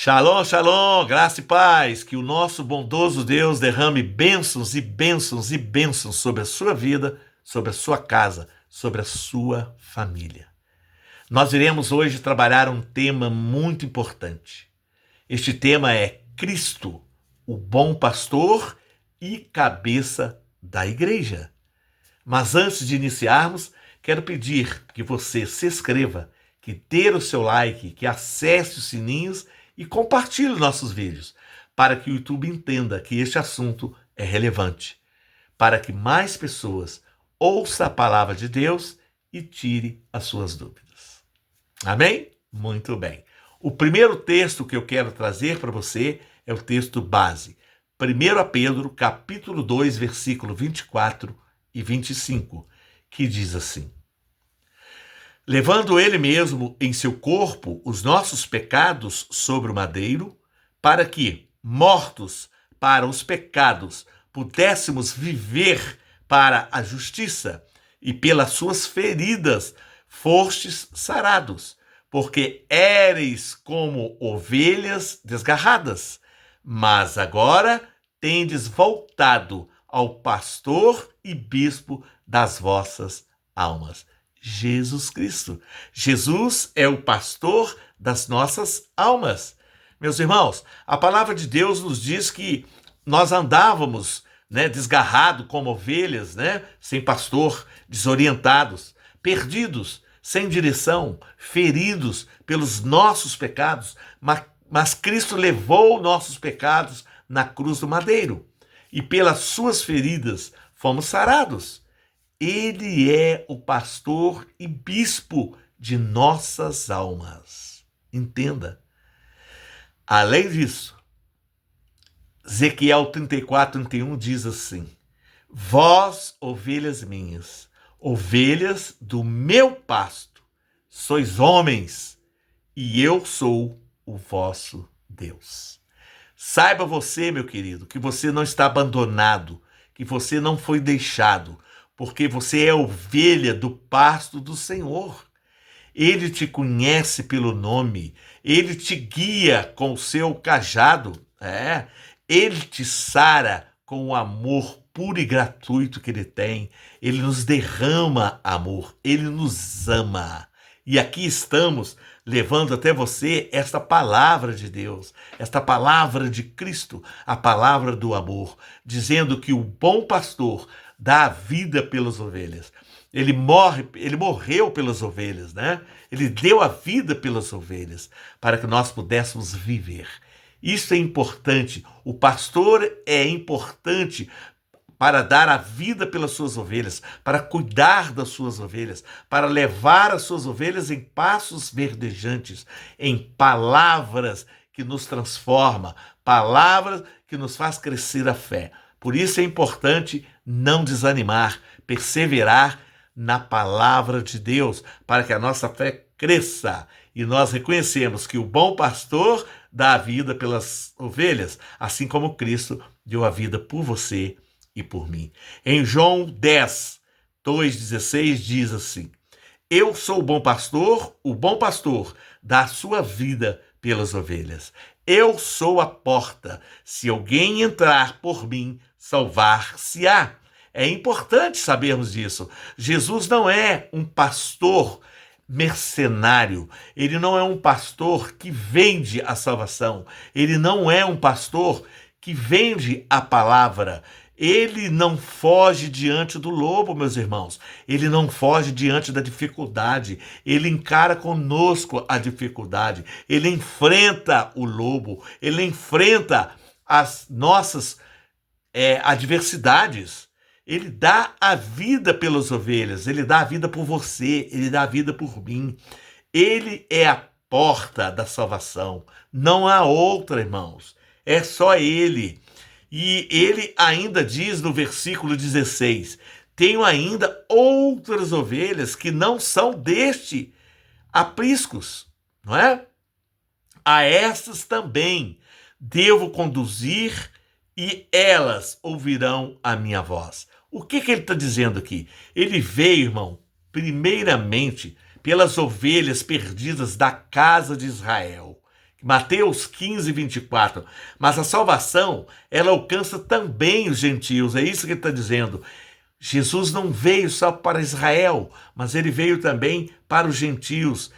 Shalom, shalom, graça e paz, que o nosso bondoso Deus derrame bênçãos e bênçãos e bênçãos sobre a sua vida, sobre a sua casa, sobre a sua família. Nós iremos hoje trabalhar um tema muito importante. Este tema é Cristo, o bom pastor e cabeça da igreja. Mas antes de iniciarmos, quero pedir que você se inscreva, que dê o seu like, que acesse os sininhos e compartilhe nossos vídeos, para que o YouTube entenda que este assunto é relevante, para que mais pessoas ouçam a palavra de Deus e tire as suas dúvidas. Amém? Muito bem. O primeiro texto que eu quero trazer para você é o texto base. 1 Pedro, capítulo 2, versículo 24 e 25, que diz assim: levando ele mesmo em seu corpo os nossos pecados sobre o madeiro, para que, mortos para os pecados, pudéssemos viver para a justiça, e pelas suas feridas fostes sarados, porque éreis como ovelhas desgarradas, mas agora tendes voltado ao pastor e bispo das vossas almas. Jesus Cristo. Jesus é o pastor das nossas almas. Meus irmãos, a palavra de Deus nos diz que nós andávamos, desgarrados como ovelhas, sem pastor, desorientados, perdidos, sem direção, feridos pelos nossos pecados, mas Cristo levou nossos pecados na cruz do madeiro, e pelas suas feridas fomos sarados. Ele é o pastor e bispo de nossas almas. Entenda. Além disso, Ezequiel 34:31 diz assim: vós, ovelhas minhas, ovelhas do meu pasto, sois homens, e eu sou o vosso Deus. Saiba você, meu querido, que você não está abandonado, que você não foi deixado, porque você é ovelha do pasto do Senhor. Ele te conhece pelo nome, ele te guia com o seu cajado, ele te sara com o amor puro e gratuito que ele tem. Ele nos derrama amor, ele nos ama. E aqui estamos levando até você esta palavra de Deus, esta palavra de Cristo, a palavra do amor, dizendo que o bom pastor dá a vida pelas ovelhas. Ele morreu pelas ovelhas, Ele deu a vida pelas ovelhas para que nós pudéssemos viver. Isso é importante. O pastor é importante para dar a vida pelas suas ovelhas, para cuidar das suas ovelhas, para levar as suas ovelhas em passos verdejantes, em palavras que nos transformam, palavras que nos faz crescer a fé. Por isso é importante não desanimar, perseverar na palavra de Deus, para que a nossa fé cresça. E nós reconhecemos que o bom pastor dá a vida pelas ovelhas, assim como Cristo deu a vida por você e por mim. Em João 10:2-16 diz assim: eu sou o bom pastor dá a sua vida pelas ovelhas. Eu sou a porta. Se alguém entrar por mim, salvar-se-á. É importante sabermos disso. Jesus não é um pastor mercenário. Ele não é um pastor que vende a salvação. Ele não é um pastor que vende a palavra. Ele não foge diante do lobo, meus irmãos. Ele não foge diante da dificuldade. Ele encara conosco a dificuldade. Ele enfrenta o lobo. Ele enfrenta as nossas adversidades. Ele dá a vida pelas ovelhas. Ele dá a vida por você. Ele dá a vida por mim. Ele é a porta da salvação. Não há outra, irmãos. É só ele. E ele ainda diz no versículo 16: tenho ainda outras ovelhas que não são deste apriscos, não é? A estas também devo conduzir e elas ouvirão a minha voz. O que ele está dizendo aqui? Ele veio, irmão, primeiramente pelas ovelhas perdidas da casa de Israel, Mateus 15, 24. Mas a salvação, ela alcança também os gentios. É isso que ele está dizendo. Jesus não veio só para Israel, mas ele veio também para os gentios.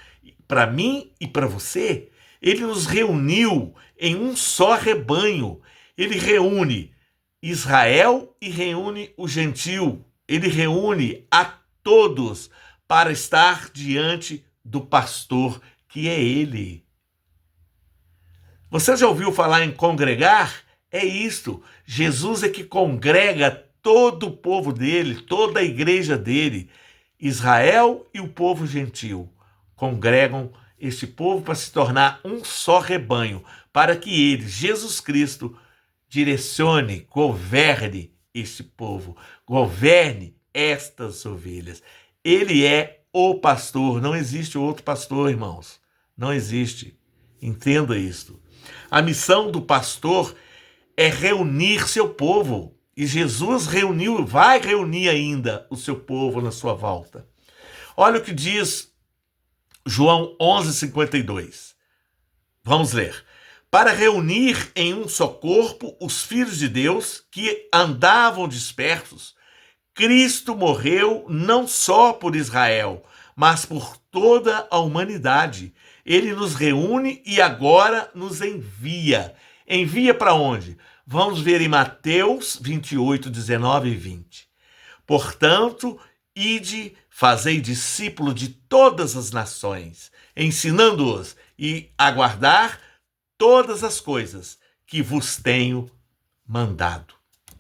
Para mim e para você, ele nos reuniu em um só rebanho. Ele reúne Israel e reúne o gentio. Ele reúne a todos para estar diante do pastor, que é ele. Você já ouviu falar em congregar? É isto. Jesus é que congrega todo o povo dele, toda a igreja dele. Israel e o povo gentil congregam este povo para se tornar um só rebanho, para que ele, Jesus Cristo, direcione, governe este povo, governe estas ovelhas. Ele é o pastor, não existe outro pastor, irmãos. Não existe. Entenda isto. A missão do pastor é reunir seu povo. E Jesus reuniu, vai reunir ainda o seu povo na sua volta. Olha o que diz João 11:52. Vamos ler. Para reunir em um só corpo os filhos de Deus que andavam dispersos, Cristo morreu não só por Israel, mas por toda a humanidade. Ele nos reúne e agora nos envia. Envia para onde? Vamos ver em Mateus 28, 19 e 20. Portanto, ide, fazei discípulo de todas as nações, ensinando-os a guardar todas as coisas que vos tenho mandado,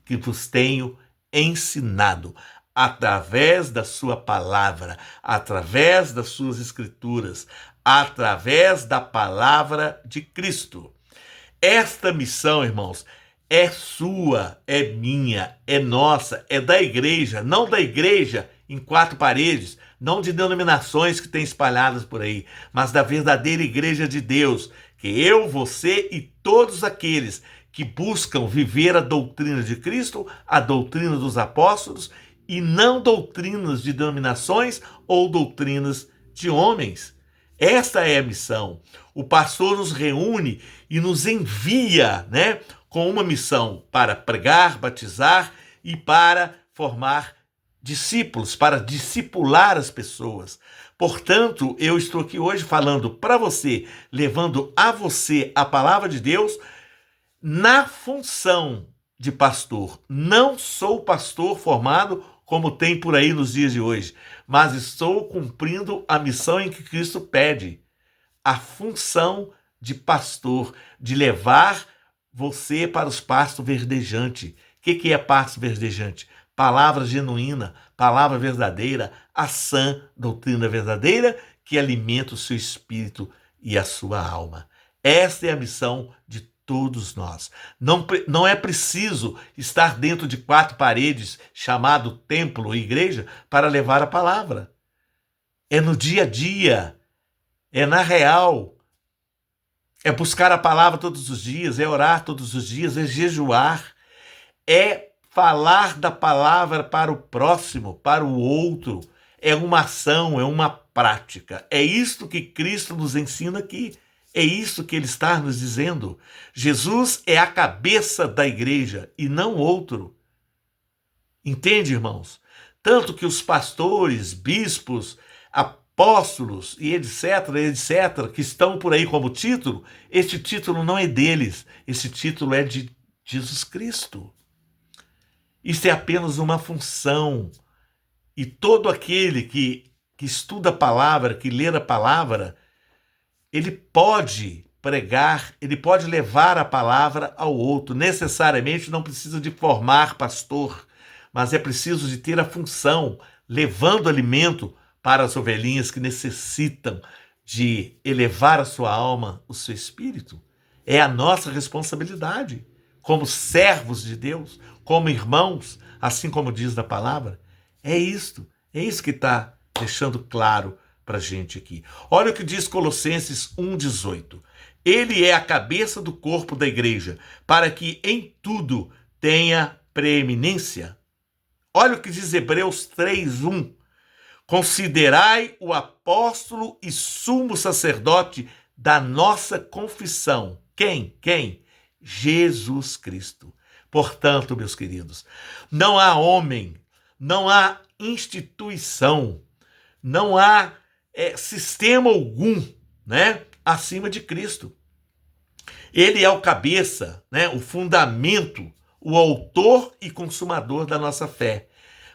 que vos tenho ensinado, através da sua palavra, através das suas escrituras, através da palavra de Cristo. Esta missão, irmãos, é sua, é minha, é nossa, é da igreja, não da igreja em quatro paredes, não de denominações que tem espalhadas por aí, mas da verdadeira igreja de Deus, que eu, você e todos aqueles que buscam viver a doutrina de Cristo, a doutrina dos apóstolos, e não doutrinas de denominações ou doutrinas de homens. Esta é a missão. O pastor nos reúne e nos envia, com uma missão para pregar, batizar e para formar discípulos, para discipular as pessoas. Portanto, eu estou aqui hoje falando para você, levando a você a palavra de Deus na função de pastor. Não sou pastor formado como tem por aí nos dias de hoje, mas estou cumprindo a missão em que Cristo pede. A função de pastor, de levar você para os pastos verdejantes. O que é pasto verdejante? Palavra genuína, palavra verdadeira, a sã doutrina verdadeira que alimenta o seu espírito e a sua alma. Esta é a missão de todos nós. Não é preciso estar dentro de quatro paredes, chamado templo ou igreja, para levar a palavra. É no dia a dia, é na real, é buscar a palavra todos os dias, é orar todos os dias, é jejuar, é falar da palavra para o próximo, para o outro. É uma ação, é uma prática. É isto que Cristo nos ensina aqui. É isso que ele está nos dizendo. Jesus é a cabeça da igreja e não outro. Entende, irmãos? Tanto que os pastores, bispos, apóstolos e etc., que estão por aí como título, este título não é deles, esse título é de Jesus Cristo. Isso é apenas uma função. E todo aquele que estuda a palavra, que lê a palavra, ele pode pregar, ele pode levar a palavra ao outro. Necessariamente não precisa de formar pastor, mas é preciso de ter a função, levando alimento para as ovelhinhas que necessitam de elevar a sua alma, o seu espírito. É a nossa responsabilidade, como servos de Deus, como irmãos, assim como diz na palavra. É isso que está deixando claro para a gente aqui. Olha o que diz Colossenses 1,18. Ele é a cabeça do corpo da igreja, para que em tudo tenha preeminência. Olha o que diz Hebreus 3,1. Considerai o apóstolo e sumo sacerdote da nossa confissão. Quem? Quem? Jesus Cristo. Portanto, meus queridos, não há homem, não há instituição, não há sistema algum, né, acima de Cristo. Ele é o cabeça, né, o fundamento, o autor e consumador da nossa fé.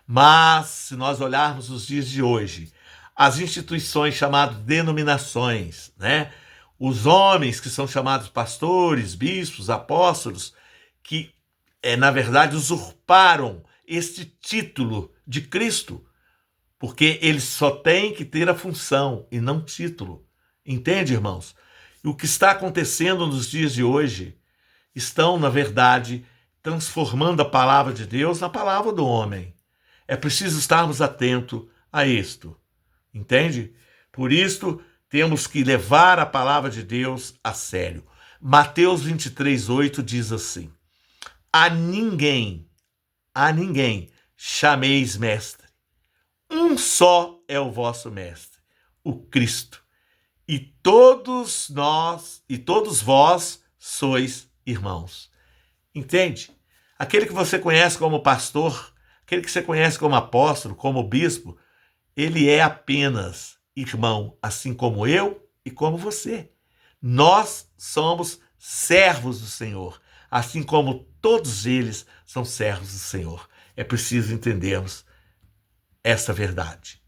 Mas, se nós olharmos os dias de hoje, as instituições chamadas denominações, né, os homens que são chamados pastores, bispos, apóstolos, que, na verdade, usurparam este título de Cristo, porque eles só têm que ter a função e não título. Entende, irmãos? E o que está acontecendo nos dias de hoje estão, na verdade, transformando a palavra de Deus na palavra do homem. É preciso estarmos atentos a isto. Entende? Por isto, temos que levar a palavra de Deus a sério. Mateus 23:8 diz assim: a ninguém chameis mestre. Um só é o vosso mestre, o Cristo. E todos vós sois irmãos. Entende? Aquele que você conhece como pastor, aquele que você conhece como apóstolo, como bispo, ele é apenas irmão, assim como eu e como você. Nós somos servos do Senhor, assim como todos eles são servos do Senhor. É preciso entendermos essa verdade.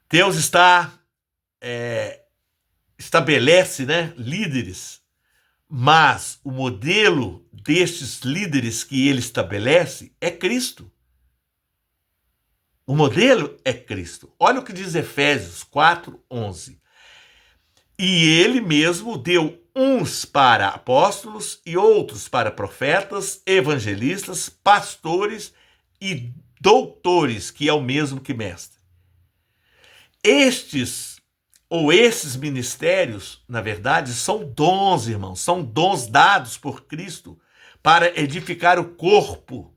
Deus estabelece, né, líderes, mas o modelo destes líderes que ele estabelece é Cristo. O modelo é Cristo. Olha o que diz Efésios 4:11. E ele mesmo deu uns para apóstolos e outros para profetas, evangelistas, pastores e doutores, que é o mesmo que mestre. Esses ministérios, na verdade, são dons, irmãos, são dons dados por Cristo para edificar o corpo,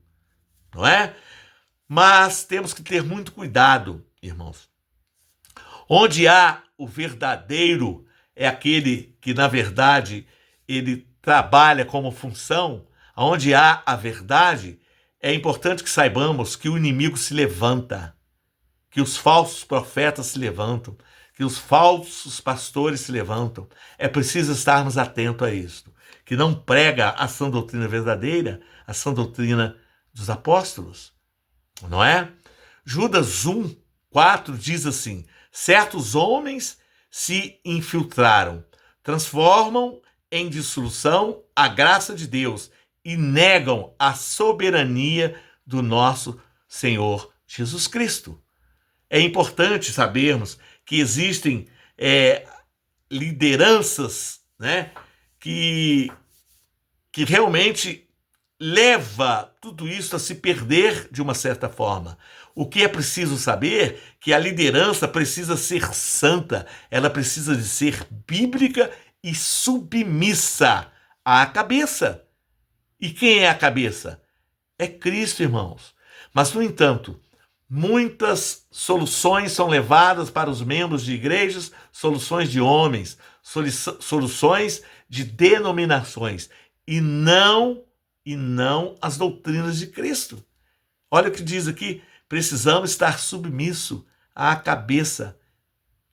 não é? Mas temos que ter muito cuidado, irmãos. Onde há o verdadeiro, é aquele que, na verdade, ele trabalha como função. Onde há a verdade, é importante que saibamos que o inimigo se levanta, que os falsos profetas se levantam, que os falsos pastores se levantam. É preciso estarmos atentos a isso. Que não prega a sã doutrina verdadeira, a sã doutrina dos apóstolos. Não é? Judas 1:4 diz assim: certos homens se infiltraram, transformam em dissolução a graça de Deus e negam a soberania do nosso Senhor Jesus Cristo. É importante sabermos que existem lideranças, né, que realmente leva tudo isso a se perder de uma certa forma. O que é preciso saber é que a liderança precisa ser santa, ela precisa de ser bíblica e submissa à cabeça. E quem é a cabeça? É Cristo, irmãos. Mas, no entanto, muitas soluções são levadas para os membros de igrejas, soluções de homens, soluções de denominações, e não as doutrinas de Cristo. Olha o que diz aqui: precisamos estar submisso à cabeça,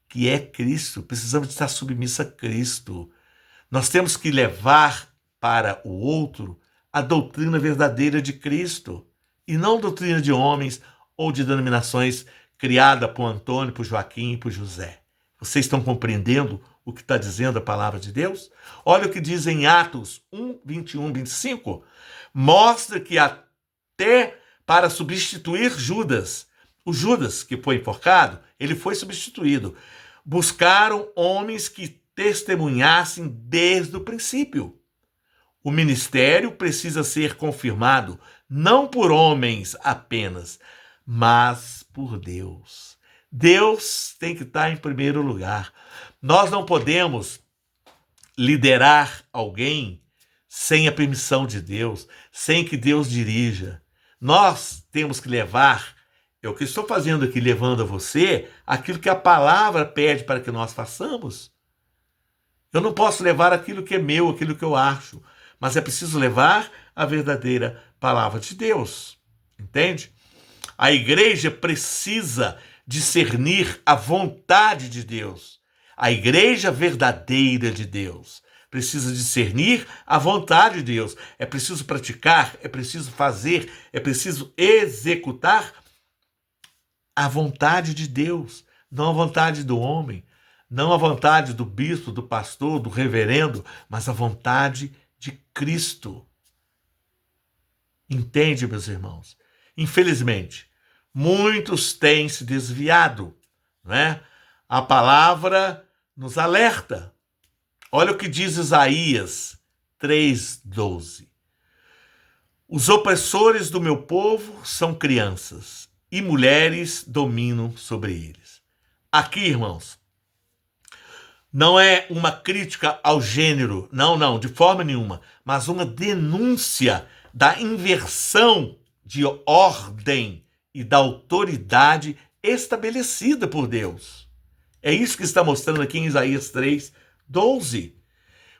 que é Cristo. Precisamos estar submisso a Cristo. Nós temos que levar para o outro a doutrina verdadeira de Cristo, e não doutrina de homens ou de denominações criada por Antônio, por Joaquim e por José. Vocês estão compreendendo o que está dizendo a palavra de Deus? Olha o que diz em Atos 1:21, 25. Mostra que até para substituir Judas, o Judas que foi enforcado, ele foi substituído. Buscaram homens que testemunhassem desde o princípio. O ministério precisa ser confirmado não por homens apenas, mas por Deus. Deus tem que estar em primeiro lugar. Nós não podemos liderar alguém sem a permissão de Deus, sem que Deus dirija. Nós temos que levar, é o que estou fazendo aqui, levando a você aquilo que a palavra pede para que nós façamos. Eu não posso levar aquilo que é meu, aquilo que eu acho, mas é preciso levar a verdadeira palavra de Deus. Entende? A igreja precisa discernir a vontade de Deus. A igreja verdadeira de Deus precisa discernir a vontade de Deus. É preciso praticar, é preciso fazer, é preciso executar a vontade de Deus, não a vontade do homem, não a vontade do bispo, do pastor, do reverendo, mas a vontade de Cristo. Entende, meus irmãos? Infelizmente, muitos têm se desviado, não é? A palavra nos alerta. Olha o que diz Isaías 3:12. Os opressores do meu povo são crianças, e mulheres dominam sobre eles. Aqui, irmãos, não é uma crítica ao gênero, não, de forma nenhuma, mas uma denúncia da inversão de ordem e da autoridade estabelecida por Deus. É isso que está mostrando aqui em Isaías 3:12.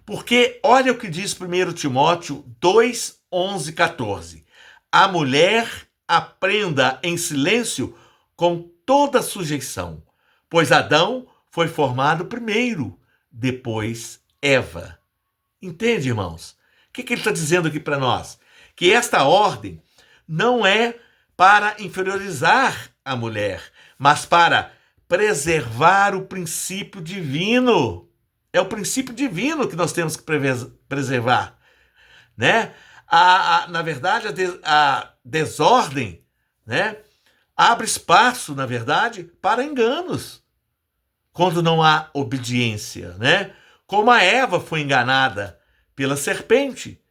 Porque olha o que diz 1 Timóteo 2:11, 14. A mulher aprenda em silêncio com toda sujeição, pois Adão foi formado primeiro, depois Eva. Entende, irmãos? O que ele está dizendo aqui para nós? Que esta ordem não é para inferiorizar a mulher, mas para preservar o princípio divino. É o princípio divino que nós temos que preservar, né? Na verdade, a desordem, né, abre espaço, na verdade, para enganos, quando não há obediência, né? Como a Eva foi enganada pela serpente.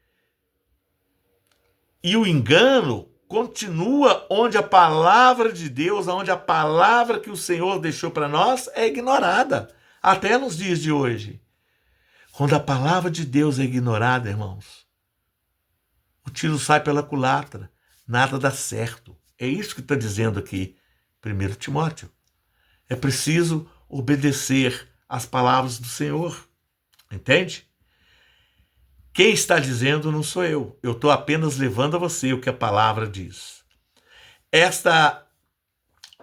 E o engano continua onde a palavra de Deus, onde a palavra que o Senhor deixou para nós é ignorada, até nos dias de hoje. Quando a palavra de Deus é ignorada, irmãos, o tiro sai pela culatra, nada dá certo. É isso que está dizendo aqui 1 Timóteo. É preciso obedecer às palavras do Senhor, entende? Quem está dizendo não sou eu. Eu estou apenas levando a você o que a palavra diz. Esta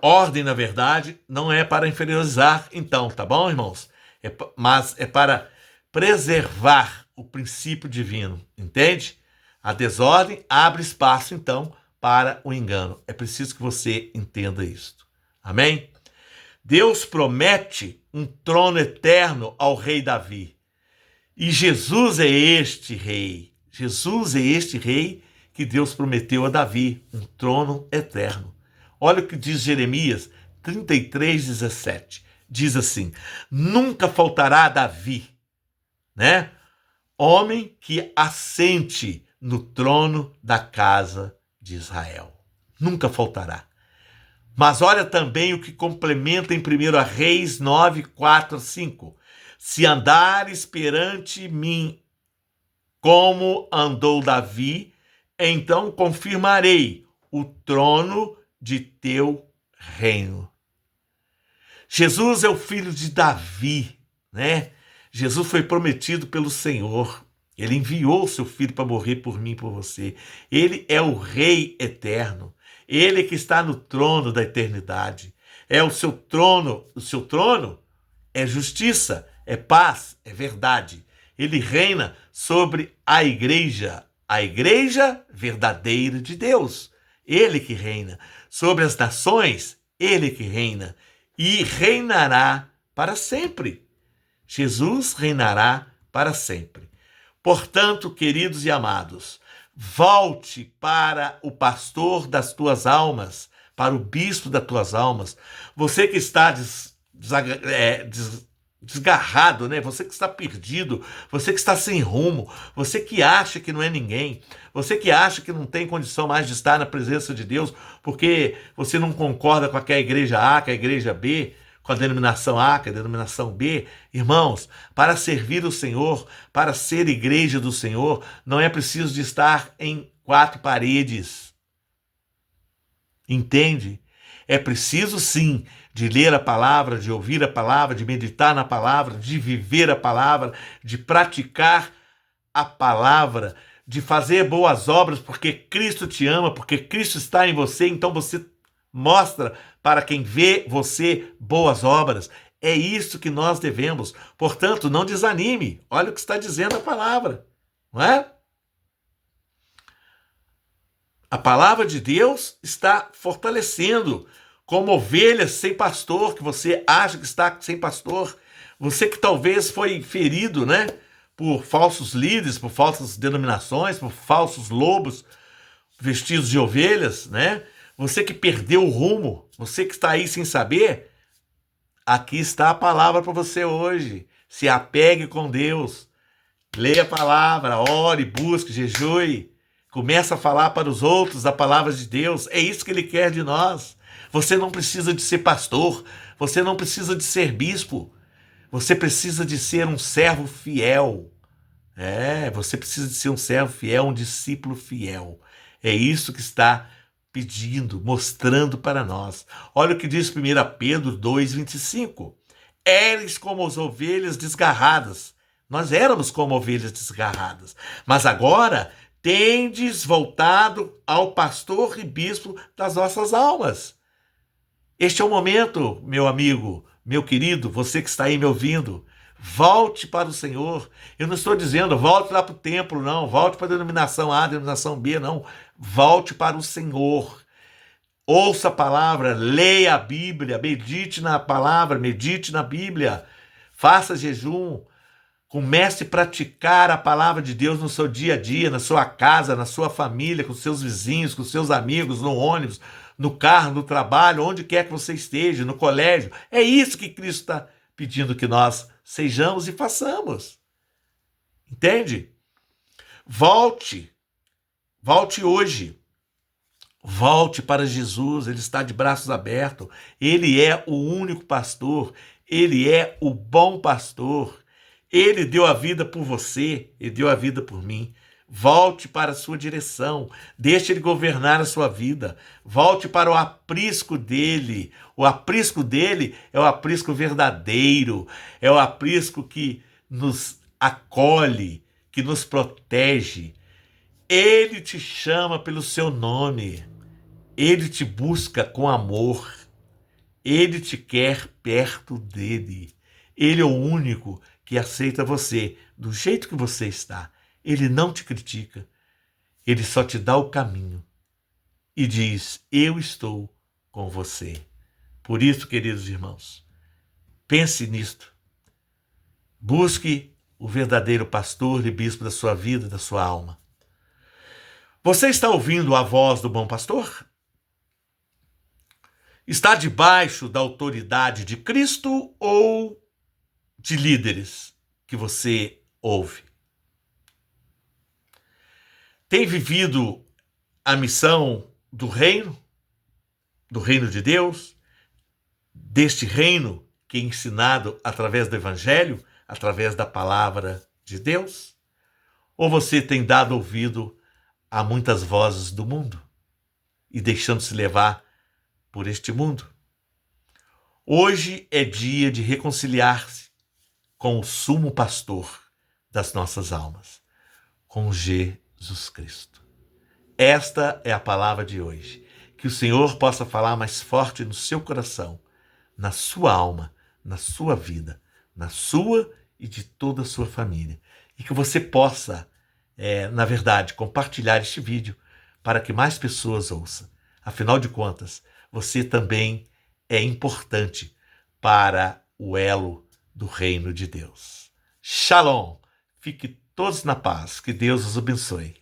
ordem, na verdade, não é para inferiorizar, então, tá bom, irmãos? Mas é para preservar o princípio divino, entende? A desordem abre espaço, então, para o engano. É preciso que você entenda isto. Amém? Deus promete um trono eterno ao rei Davi. E Jesus é este rei. Jesus é este rei que Deus prometeu a Davi, um trono eterno. Olha o que diz Jeremias 33:17. Diz assim: nunca faltará a Davi, né, homem que assente no trono da casa de Israel. Nunca faltará. Mas olha também o que complementa em 1 Reis 9:4-5. Se andares perante mim como andou Davi, então confirmarei o trono de teu reino. Jesus é o filho de Davi, né? Jesus foi prometido pelo Senhor. Ele enviou o seu filho para morrer por mim e por você. Ele é o rei eterno. Ele que está no trono da eternidade. É o seu trono. O seu trono é justiça, é paz, é verdade. Ele reina sobre a igreja verdadeira de Deus. Ele que reina. Sobre as nações, ele que reina. E reinará para sempre. Jesus reinará para sempre. Portanto, queridos e amados, volte para o pastor das tuas almas, para o bispo das tuas almas. Você que está desgarrado, né? Você que está perdido, você que está sem rumo, você que acha que não é ninguém, você que acha que não tem condição mais de estar na presença de Deus porque você não concorda com a igreja A, com a igreja B, com a denominação A, com a denominação B. Irmãos, para servir o Senhor, para ser igreja do Senhor, não é preciso de estar em 4 paredes. Entende? É preciso, sim, de ler a palavra, de ouvir a palavra, de meditar na palavra, de viver a palavra, de praticar a palavra, de fazer boas obras, porque Cristo te ama, porque Cristo está em você, então você mostra para quem vê você boas obras. É isso que nós devemos. Portanto, não desanime. Olha o que está dizendo a palavra, não é? A palavra de Deus está fortalecendo, como ovelhas sem pastor, que você acha que está sem pastor, você que talvez foi ferido, né, por falsos líderes, por falsas denominações, por falsos lobos vestidos de ovelhas, né? Você que perdeu o rumo, você que está aí sem saber, aqui está a palavra para você hoje. Se apegue com Deus, leia a palavra, ore, busque, jejue, começa a falar para os outros da palavra de Deus. É isso que Ele quer de nós. Você não precisa de ser pastor, você não precisa de ser bispo, você precisa de ser um servo fiel. Você precisa de ser um servo fiel, um discípulo fiel. É isso que está pedindo, mostrando para nós. Olha o que diz 1 Pedro 2,25. Eres como as ovelhas desgarradas. Nós éramos como ovelhas desgarradas. Mas agora tendes voltado ao pastor e bispo das nossas almas. Este é o momento, meu amigo, meu querido, você que está aí me ouvindo. Volte para o Senhor. Eu não estou dizendo volte lá para o templo, não. Volte para a denominação A, denominação B, não. Volte para o Senhor. Ouça a palavra, leia a Bíblia, medite na palavra, medite na Bíblia. Faça jejum. Comece a praticar a palavra de Deus no seu dia a dia, na sua casa, na sua família, com seus vizinhos, com seus amigos, no ônibus, no carro, no trabalho, onde quer que você esteja, no colégio. É isso que Cristo está pedindo que nós sejamos e façamos. Entende? Volte hoje. Volte para Jesus, Ele está de braços abertos. Ele é o único pastor, Ele é o bom pastor. Ele deu a vida por você, Ele deu a vida por mim. Volte para a sua direção, deixe Ele governar a sua vida. Volte para o aprisco dEle. O aprisco dEle é o aprisco verdadeiro, é o aprisco que nos acolhe, que nos protege. Ele te chama pelo seu nome, Ele te busca com amor, Ele te quer perto dEle. Ele é o único que aceita você do jeito que você está. Ele não te critica, Ele só te dá o caminho e diz, eu estou com você. Por isso, queridos irmãos, pense nisto. Busque o verdadeiro pastor e bispo da sua vida, da sua alma. Você está ouvindo a voz do bom pastor? Está debaixo da autoridade de Cristo ou de líderes que você ouve? Tem vivido a missão do reino de Deus, deste reino que é ensinado através do Evangelho, através da palavra de Deus? Ou você tem dado ouvido a muitas vozes do mundo e deixando-se levar por este mundo? Hoje é dia de reconciliar-se com o sumo pastor das nossas almas, com Jesus Cristo. Esta é a palavra de hoje. Que o Senhor possa falar mais forte no seu coração, na sua alma, na sua vida, na sua e de toda a sua família. E que você possa, na verdade, compartilhar este vídeo para que mais pessoas ouçam. Afinal de contas, você também é importante para o elo do reino de Deus. Shalom! Fique todos na paz. Que Deus os abençoe.